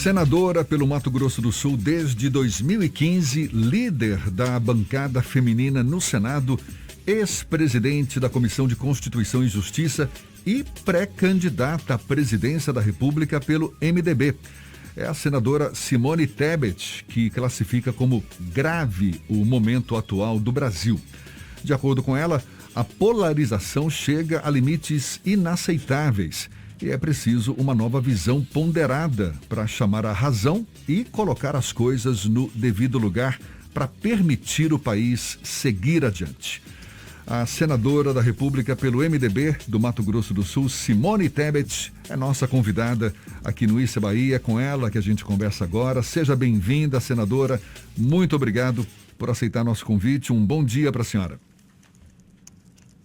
Senadora pelo Mato Grosso do Sul desde 2015, líder da bancada feminina no Senado, ex-presidente da Comissão de Constituição e Justiça e pré-candidata à presidência da República pelo MDB. É a senadora Simone Tebet, que classifica como grave o momento atual do Brasil. De acordo com ela, a polarização chega a limites inaceitáveis e é preciso uma nova visão ponderada para chamar a razão e colocar as coisas no devido lugar para permitir o país seguir adiante. A senadora da República pelo MDB do Mato Grosso do Sul, Simone Tebet, é nossa convidada aqui no Issa Bahia. É com ela que a gente conversa agora. Seja bem-vinda, senadora. Muito obrigado por aceitar nosso convite. Um bom dia para a senhora.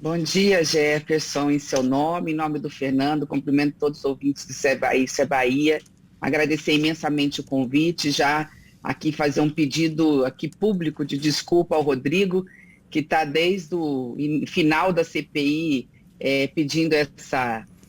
Bom dia, Jefferson, em seu nome, em nome do Fernando, cumprimento todos os ouvintes do Issa Bahia, agradecer imensamente o convite, já aqui fazer um pedido aqui público de desculpa ao Rodrigo, que está desde o final da CPI pedindo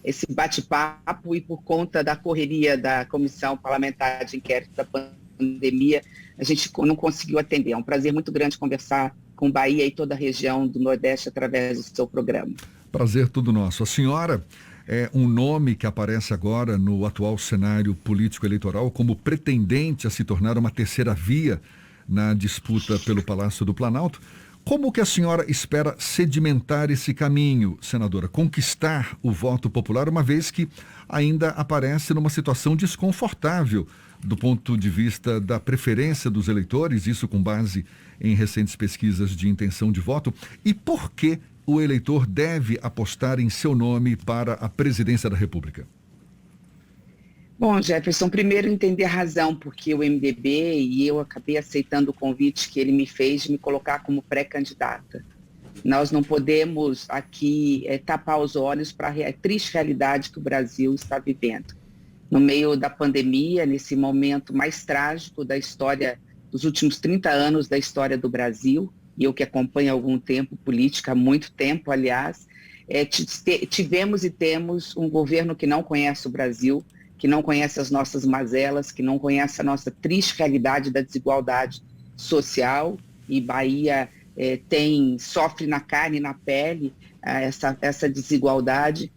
esse bate-papo e por conta da correria da Comissão Parlamentar de Inquérito da Pandemia, a gente não conseguiu atender. É um prazer muito grande conversar com Bahia e toda a região do Nordeste através do seu programa. Prazer tudo nosso. A senhora é um nome que aparece agora no atual cenário político eleitoral como pretendente a se tornar uma terceira via na disputa pelo Palácio do Planalto. Como que a senhora espera sedimentar esse caminho, senadora? Conquistar o voto popular, uma vez que ainda aparece numa situação desconfortável do ponto de vista da preferência dos eleitores, isso com base em recentes pesquisas de intenção de voto. E por que o eleitor deve apostar em seu nome para a presidência da República? Bom, Jefferson, primeiro entender a razão porque o MDB e eu acabei aceitando o convite que ele me fez de me colocar como pré-candidata. Nós não podemos aqui tapar os olhos para a triste realidade que o Brasil está vivendo. No meio da pandemia, nesse momento mais trágico da história, dos últimos 30 anos da história do Brasil, e eu que acompanho há algum tempo política, há muito tempo, aliás, tivemos e temos um governo que não conhece o Brasil, que não conhece as nossas mazelas, que não conhece a nossa triste realidade da desigualdade social, e Bahia sofre na carne e na pele essa desigualdade.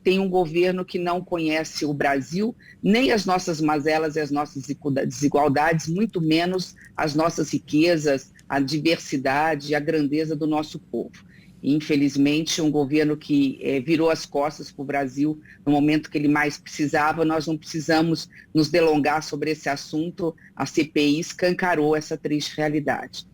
Tem um governo que não conhece o Brasil, nem as nossas mazelas e as nossas desigualdades, muito menos as nossas riquezas, a diversidade, a grandeza do nosso povo. Infelizmente, um governo que virou as costas para o Brasil no momento que ele mais precisava. Nós não precisamos nos delongar sobre esse assunto, a CPI escancarou essa triste realidade.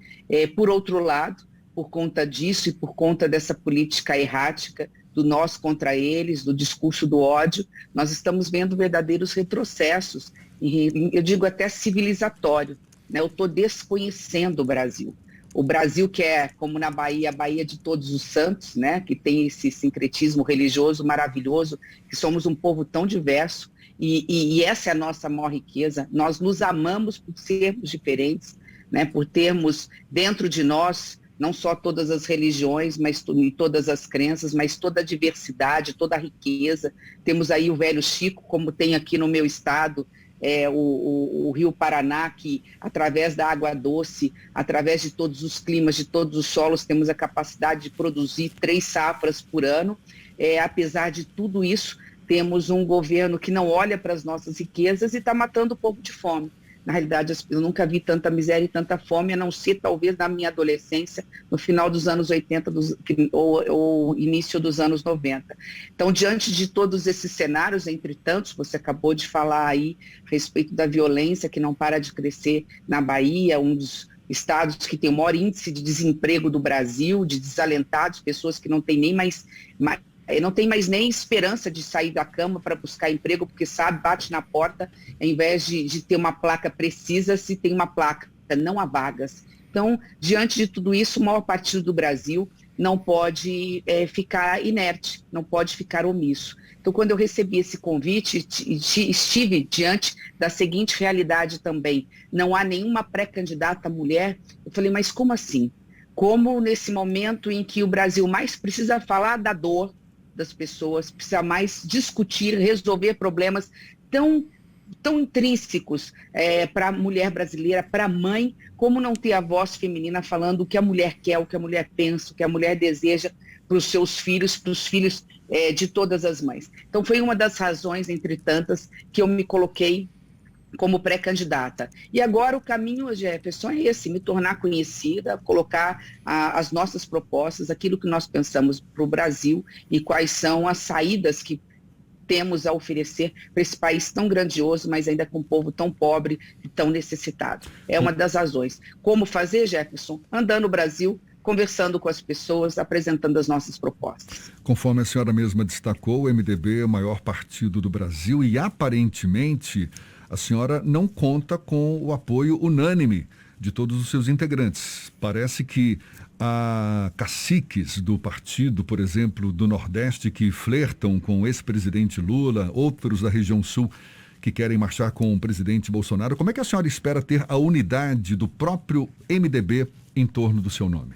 Por outro lado, por conta disso e por conta dessa política errática do nós contra eles, do discurso do ódio, nós estamos vendo verdadeiros retrocessos, eu digo até civilizatório, né? Eu estou desconhecendo o Brasil. O Brasil que é, como na Bahia, a Bahia de Todos os Santos, né? Que tem esse sincretismo religioso maravilhoso, que somos um povo tão diverso, e essa é a nossa maior riqueza. Nós nos amamos por sermos diferentes, né? Por termos dentro de nós não só todas as religiões, mas todas as crenças, mas toda a diversidade, toda a riqueza. Temos aí o Velho Chico, como tem aqui no meu estado, o Rio Paraná, que através da água doce, através de todos os climas, de todos os solos, temos a capacidade de produzir 3 safras por ano. Apesar de tudo isso, temos um governo que não olha para as nossas riquezas e está matando o povo de fome. Na realidade, eu nunca vi tanta miséria e tanta fome, a não ser talvez na minha adolescência, no final dos anos 80 ou início dos anos 90. Então, diante de todos esses cenários, entre tantos, você acabou de falar aí a respeito da violência que não para de crescer na Bahia, um dos estados que tem o maior índice de desemprego do Brasil, de desalentados, pessoas que não têm nem não tem mais nem esperança de sair da cama para buscar emprego, porque sabe, bate na porta, ao invés de ter uma placa precisa, se tem uma placa, não há vagas. Então, diante de tudo isso, o maior partido do Brasil não pode ficar inerte, não pode ficar omisso. Então, quando eu recebi esse convite, estive diante da seguinte realidade também: não há nenhuma pré-candidata mulher. Eu falei, mas como assim? Como nesse momento em que o Brasil mais precisa falar da dor das pessoas, precisa mais discutir, resolver problemas tão tão intrínsecos para a mulher brasileira, para a mãe, como não ter a voz feminina falando o que a mulher quer, o que a mulher pensa, o que a mulher deseja para os seus filhos, para os filhos de todas as mães. Então foi uma das razões, entre tantas, que eu me coloquei como pré-candidata. E agora o caminho, Jefferson, é esse, me tornar conhecida, colocar as nossas propostas, aquilo que nós pensamos para o Brasil e quais são as saídas que temos a oferecer para esse país tão grandioso, mas ainda com um povo tão pobre e tão necessitado. É uma das razões. Como fazer, Jefferson? Andando no Brasil, conversando com as pessoas, apresentando as nossas propostas. Conforme a senhora mesma destacou, o MDB é o maior partido do Brasil e, aparentemente, a senhora não conta com o apoio unânime de todos os seus integrantes. Parece que há caciques do partido, por exemplo, do Nordeste, que flertam com o ex-presidente Lula, outros da região Sul que querem marchar com o presidente Bolsonaro. Como é que a senhora espera ter a unidade do próprio MDB em torno do seu nome?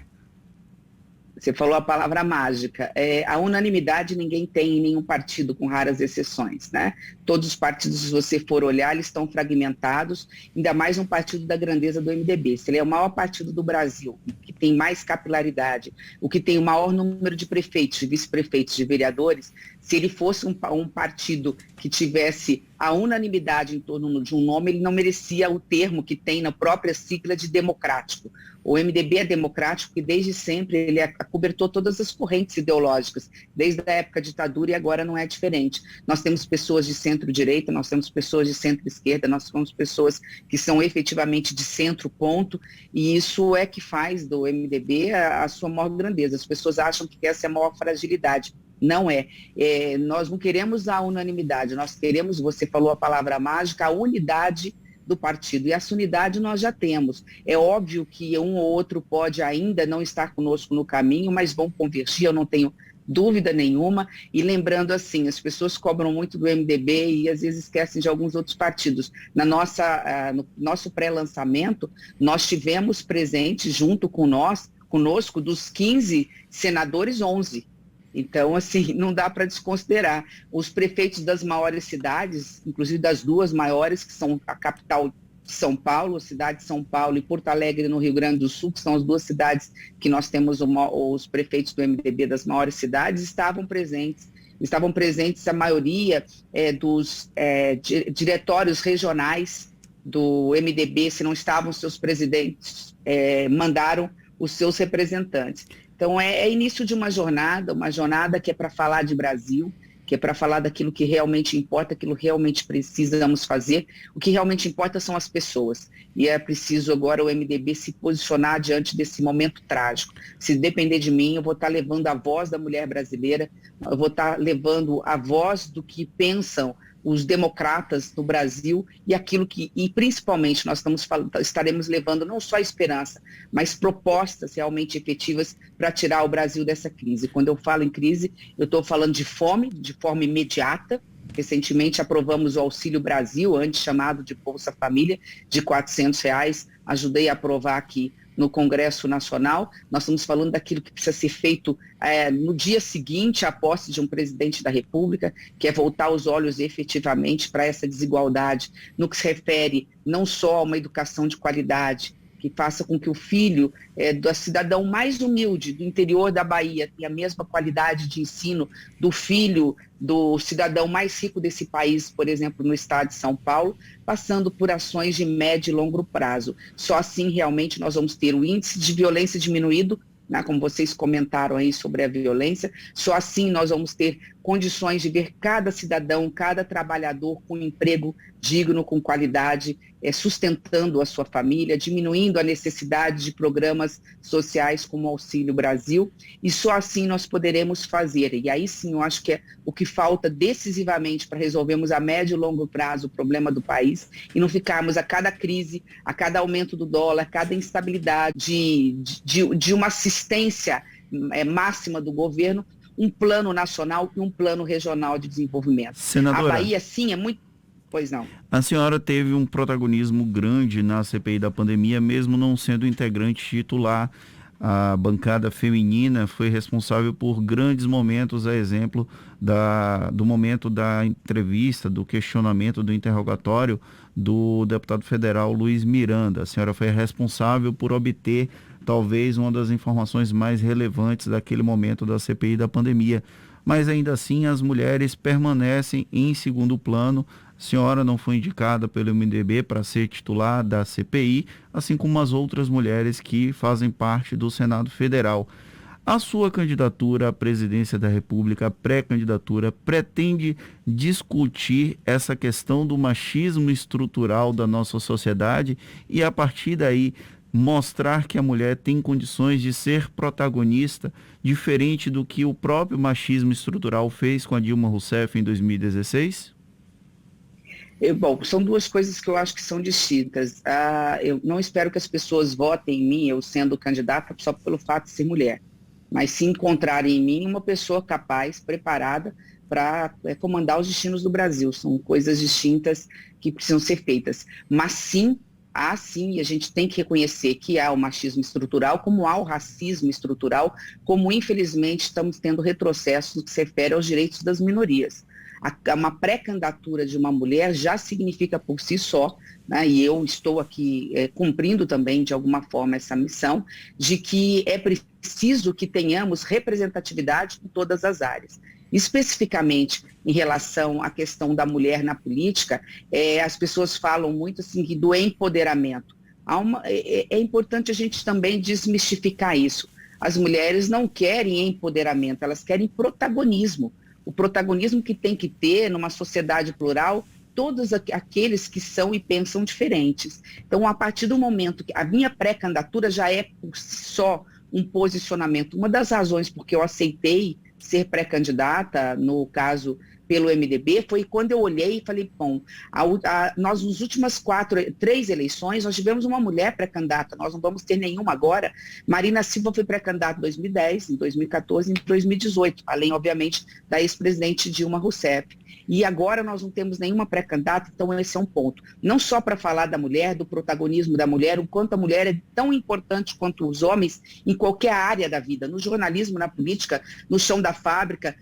Você falou a palavra mágica. A unanimidade ninguém tem em nenhum partido, com raras exceções, né? Todos os partidos, se você for olhar, eles estão fragmentados, ainda mais um partido da grandeza do MDB. Se ele é o maior partido do Brasil, o que tem mais capilaridade, o que tem o maior número de prefeitos, de vice-prefeitos, de vereadores, se ele fosse um partido que tivesse a unanimidade em torno de um nome, ele não merecia o termo que tem na própria sigla de democrático. O MDB é democrático porque desde sempre ele acobertou todas as correntes ideológicas, desde a época da ditadura, e agora não é diferente. Nós temos pessoas de centro-direita, nós temos pessoas de centro-esquerda, nós temos pessoas que são efetivamente de centro-ponto, e isso é que faz do MDB a sua maior grandeza. As pessoas acham que essa é a maior fragilidade. Não é. Nós não queremos a unanimidade, nós queremos, você falou a palavra mágica, a unidade do partido. E essa unidade nós já temos. É óbvio que um ou outro pode ainda não estar conosco no caminho, mas vão convergir, eu não tenho dúvida nenhuma. E lembrando assim, as pessoas cobram muito do MDB e às vezes esquecem de alguns outros partidos. No nosso pré-lançamento, nós tivemos presente, junto conosco, dos 15 senadores, 11. Então, assim, não dá para desconsiderar. Os prefeitos das maiores cidades, inclusive das duas maiores, que são a capital de São Paulo, a cidade de São Paulo, e Porto Alegre, no Rio Grande do Sul, que são as duas cidades que nós temos os prefeitos do MDB das maiores cidades, estavam presentes. Estavam presentes a maioria dos diretórios regionais do MDB, se não estavam seus presidentes, mandaram os seus representantes. Então, é início de uma jornada que é para falar de Brasil, que é para falar daquilo que realmente importa, aquilo que realmente precisamos fazer. O que realmente importa são as pessoas. E é preciso agora o MDB se posicionar diante desse momento trágico. Se depender de mim, eu vou estar levando a voz da mulher brasileira, eu vou estar levando a voz do que pensam os democratas do Brasil e principalmente nós estaremos levando não só a esperança, mas propostas realmente efetivas para tirar o Brasil dessa crise. Quando eu falo em crise, eu estou falando de fome, de forma imediata. Recentemente aprovamos o Auxílio Brasil, antes chamado de Bolsa Família, de R$400. Ajudei a aprovar aqui no Congresso Nacional. Nós estamos falando daquilo que precisa ser feito no dia seguinte à posse de um presidente da República, que é voltar os olhos efetivamente para essa desigualdade, no que se refere não só a uma educação de qualidade, que faça com que o filho do cidadão mais humilde do interior da Bahia tenha a mesma qualidade de ensino do filho do cidadão mais rico desse país, por exemplo, no estado de São Paulo, passando por ações de médio e longo prazo. Só assim realmente nós vamos ter o índice de violência diminuído, né, como vocês comentaram aí sobre a violência, só assim nós vamos ter condições de ver cada cidadão, cada trabalhador com um emprego digno, com qualidade, sustentando a sua família, diminuindo a necessidade de programas sociais como o Auxílio Brasil, e só assim nós poderemos fazer. E aí sim, eu acho que é o que falta decisivamente para resolvermos a médio e longo prazo o problema do país e não ficarmos a cada crise, a cada aumento do dólar, a cada instabilidade de uma assistência máxima do governo, um plano nacional e um plano regional de desenvolvimento. Senadora, a Bahia, sim, é muito... Pois não. A senhora teve um protagonismo grande na CPI da pandemia, mesmo não sendo integrante titular. a bancada feminina foi responsável por grandes momentos, a exemplo do momento da entrevista, do questionamento, do interrogatório do deputado federal Luiz Miranda. A senhora foi responsável por obter talvez uma das informações mais relevantes daquele momento da CPI da pandemia. Mas ainda assim as mulheres permanecem em segundo plano. A senhora não foi indicada pelo MDB para ser titular da CPI, assim como as outras mulheres que fazem parte do Senado Federal. A sua candidatura à presidência da República, a pré-candidatura, pretende discutir essa questão do machismo estrutural da nossa sociedade e, a partir daí, mostrar que a mulher tem condições de ser protagonista, diferente do que o próprio machismo estrutural fez com a Dilma Rousseff em 2016? Bom, são duas coisas que eu acho que são distintas. Eu não espero que as pessoas votem em mim, eu sendo candidata, só pelo fato de ser mulher, mas se encontrarem em mim uma pessoa capaz, preparada para comandar os destinos do Brasil. São coisas distintas que precisam ser feitas. Mas sim, e a gente tem que reconhecer que há o machismo estrutural, como há o racismo estrutural, como infelizmente estamos tendo retrocessos no que se refere aos direitos das minorias. Uma pré-candidatura de uma mulher já significa por si só, né, e eu estou aqui cumprindo também de alguma forma essa missão, de que é preciso que tenhamos representatividade em todas as áreas. Especificamente em relação à questão da mulher na política, as pessoas falam muito assim, do empoderamento. É importante a gente também desmistificar isso. As mulheres não querem empoderamento, elas querem protagonismo. O protagonismo que tem que ter numa sociedade plural, todos aqueles que são e pensam diferentes. Então, a partir do momento que a minha pré-candidatura já é por si só um posicionamento, uma das razões porque eu aceitei ser pré-candidata, no caso pelo MDB, foi quando eu olhei e falei, bom, nós nas últimas 3 eleições, nós tivemos uma mulher pré-candidata, nós não vamos ter nenhuma agora. Marina Silva foi pré-candidata em 2010, em 2014 e em 2018, além, obviamente, da ex-presidente Dilma Rousseff. E agora nós não temos nenhuma pré-candidata, então esse é um ponto. Não só para falar da mulher, do protagonismo da mulher, o quanto a mulher é tão importante quanto os homens em qualquer área da vida, no jornalismo, na política, no chão da fábrica,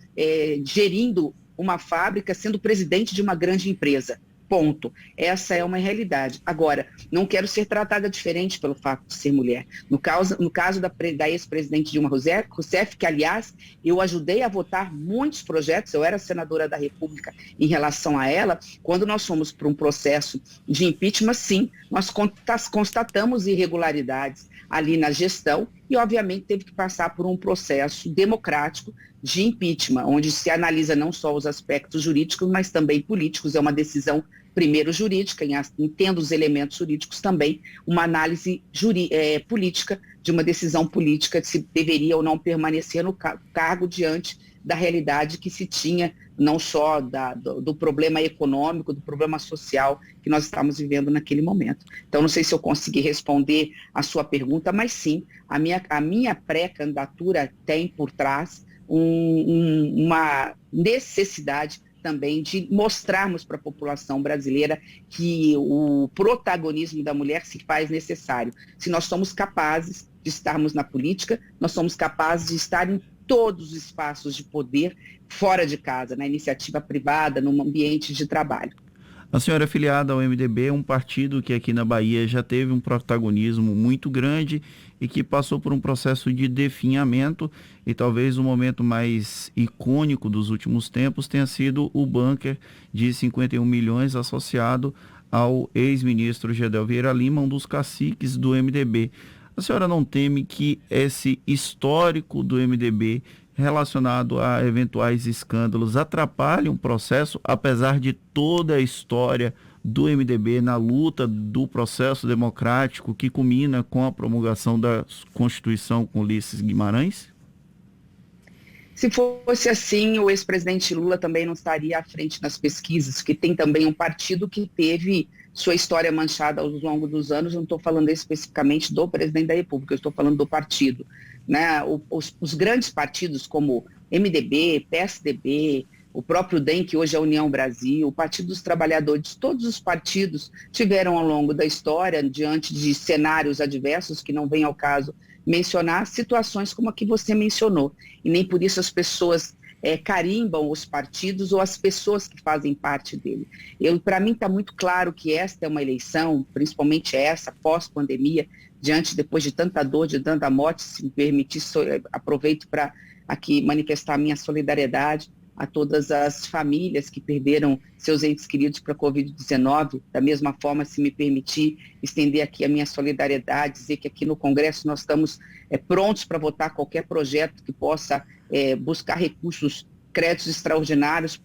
gerindo uma fábrica, sendo presidente de uma grande empresa. Ponto. Essa é uma realidade. Agora, não quero ser tratada diferente pelo fato de ser mulher. No caso da ex-presidente Dilma Rousseff, que, aliás, eu ajudei a votar muitos projetos, eu era senadora da República em relação a ela, quando nós fomos para um processo de impeachment, sim, nós constatamos irregularidades ali na gestão e, obviamente, teve que passar por um processo democrático de impeachment, onde se analisa não só os aspectos jurídicos, mas também políticos. É uma decisão, primeiro, jurídica, entendo os elementos jurídicos também, uma análise política de uma decisão política de se deveria ou não permanecer no cargo diante da realidade que se tinha, não só do problema econômico, do problema social que nós estamos vivendo naquele momento. Então, não sei se eu consegui responder a sua pergunta, mas sim, a minha pré-candidatura tem por trás uma necessidade também de mostrarmos para a população brasileira que o protagonismo da mulher se faz necessário. Se nós somos capazes de estarmos na política, nós somos capazes de estar em todos os espaços de poder fora de casa, na iniciativa privada, no ambiente de trabalho. A senhora é filiada ao MDB, um partido que aqui na Bahia já teve um protagonismo muito grande e que passou por um processo de definhamento, e talvez o momento mais icônico dos últimos tempos tenha sido o bunker de 51 milhões associado ao ex-ministro Gedel Vieira Lima, um dos caciques do MDB. A senhora não teme que esse histórico do MDB relacionado a eventuais escândalos atrapalhe um processo, apesar de toda a história do MDB na luta do processo democrático que culmina com a promulgação da Constituição com Ulisses Guimarães? Se fosse assim, o ex-presidente Lula também não estaria à frente nas pesquisas, porque tem também um partido que teve sua história manchada ao longo dos anos. Não estou falando especificamente do presidente da República, eu estou falando do partido. Né? Os grandes partidos como MDB, PSDB, o próprio DEM, que hoje é a União Brasil, o Partido dos Trabalhadores, todos os partidos tiveram ao longo da história, diante de cenários adversos, que não vem ao caso mencionar, situações como a que você mencionou. E nem por isso as pessoas carimbam os partidos ou as pessoas que fazem parte dele. Para mim está muito claro que esta é uma eleição, principalmente essa, pós-pandemia, depois de tanta dor, de tanta morte, se me permitir, aproveito para aqui manifestar a minha solidariedade a todas as famílias que perderam seus entes queridos para a Covid-19. Da mesma forma, se me permitir estender aqui a minha solidariedade, dizer que aqui no Congresso nós estamos prontos para votar qualquer projeto que possa buscar recursos, créditos extraordinários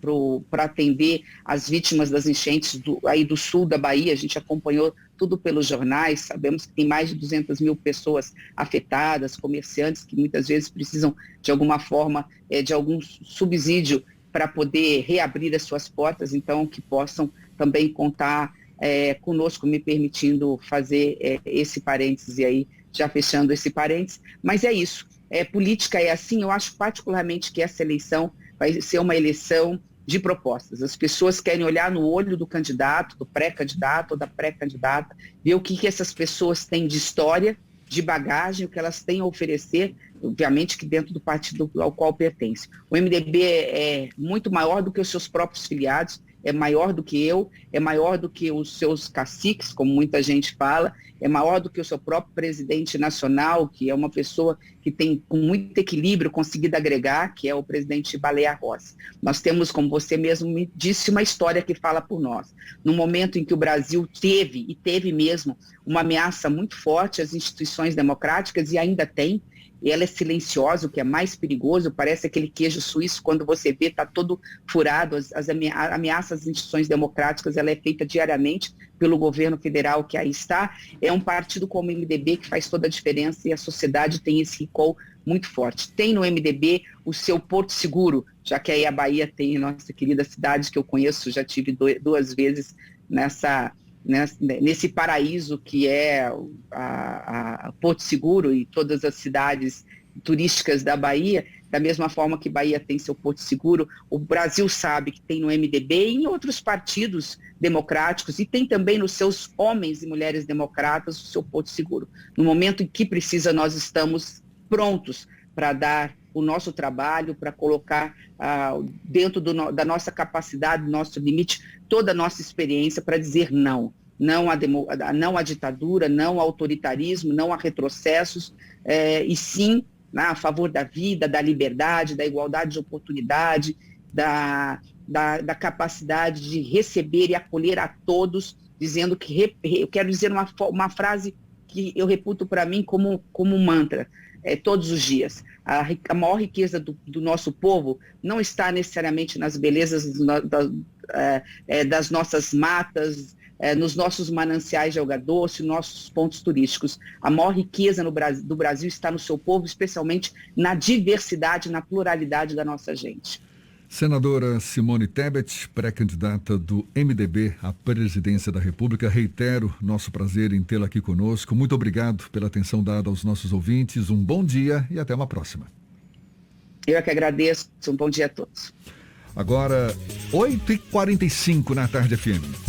para atender as vítimas das enchentes aí do sul da Bahia. A gente acompanhou tudo pelos jornais, sabemos que tem mais de 200 mil pessoas afetadas, comerciantes que muitas vezes precisam de alguma forma de algum subsídio para poder reabrir as suas portas, então que possam também contar conosco, me permitindo fazer esse parêntese aí, já fechando esse parêntese. Mas é isso, política é assim. Eu acho particularmente que essa eleição vai ser uma eleição de propostas. As pessoas querem olhar no olho do candidato, do pré-candidato ou da pré-candidata, ver o que essas pessoas têm de história, de bagagem, o que elas têm a oferecer, obviamente que dentro do partido ao qual pertence. O MDB é muito maior do que os seus próprios filiados, é maior do que eu, é maior do que os seus caciques, como muita gente fala, é maior do que o seu próprio presidente nacional, que é uma pessoa que tem, com muito equilíbrio, conseguido agregar, que é o presidente Baleia Rossi. Nós temos, como você mesmo me disse, uma história que fala por nós. No momento em que o Brasil teve mesmo, uma ameaça muito forte às instituições democráticas, e ainda tem, e ela é silenciosa, o que é mais perigoso, parece aquele queijo suíço, quando você vê, está todo furado, as ameaças às instituições democráticas, ela é feita diariamente pelo governo federal que aí está. É um partido como o MDB que faz toda a diferença, e a sociedade tem esse recall muito forte. Tem no MDB o seu Porto Seguro, já que aí a Bahia tem nossa querida cidade, que eu conheço, já tive 2 vezes nesse paraíso que é a Porto Seguro e todas as cidades turísticas da Bahia. Da mesma forma que Bahia tem seu Porto Seguro, o Brasil sabe que tem no MDB e em outros partidos democráticos, e tem também nos seus homens e mulheres democratas o seu Porto Seguro. No momento em que precisa, nós estamos prontos para dar o nosso trabalho, para colocar dentro da nossa capacidade, do nosso limite, toda a nossa experiência para dizer não. Não à ditadura, não ao autoritarismo, não a retrocessos, e sim a favor da vida, da liberdade, da igualdade de oportunidade, da capacidade de receber e acolher a todos, dizendo que, eu quero dizer uma frase que eu reputo para mim como um mantra, todos os dias. A maior riqueza do nosso povo não está necessariamente nas belezas das nossas matas, nos nossos mananciais de alga doce, nossos pontos turísticos. A maior riqueza do Brasil está no seu povo, especialmente na diversidade, na pluralidade da nossa gente. Senadora Simone Tebet, pré-candidata do MDB à presidência da República, reitero nosso prazer em tê-la aqui conosco. Muito obrigado pela atenção dada aos nossos ouvintes. Um bom dia e até uma próxima. Eu é que agradeço. Um bom dia a todos. Agora, 8h45 na Tarde FM.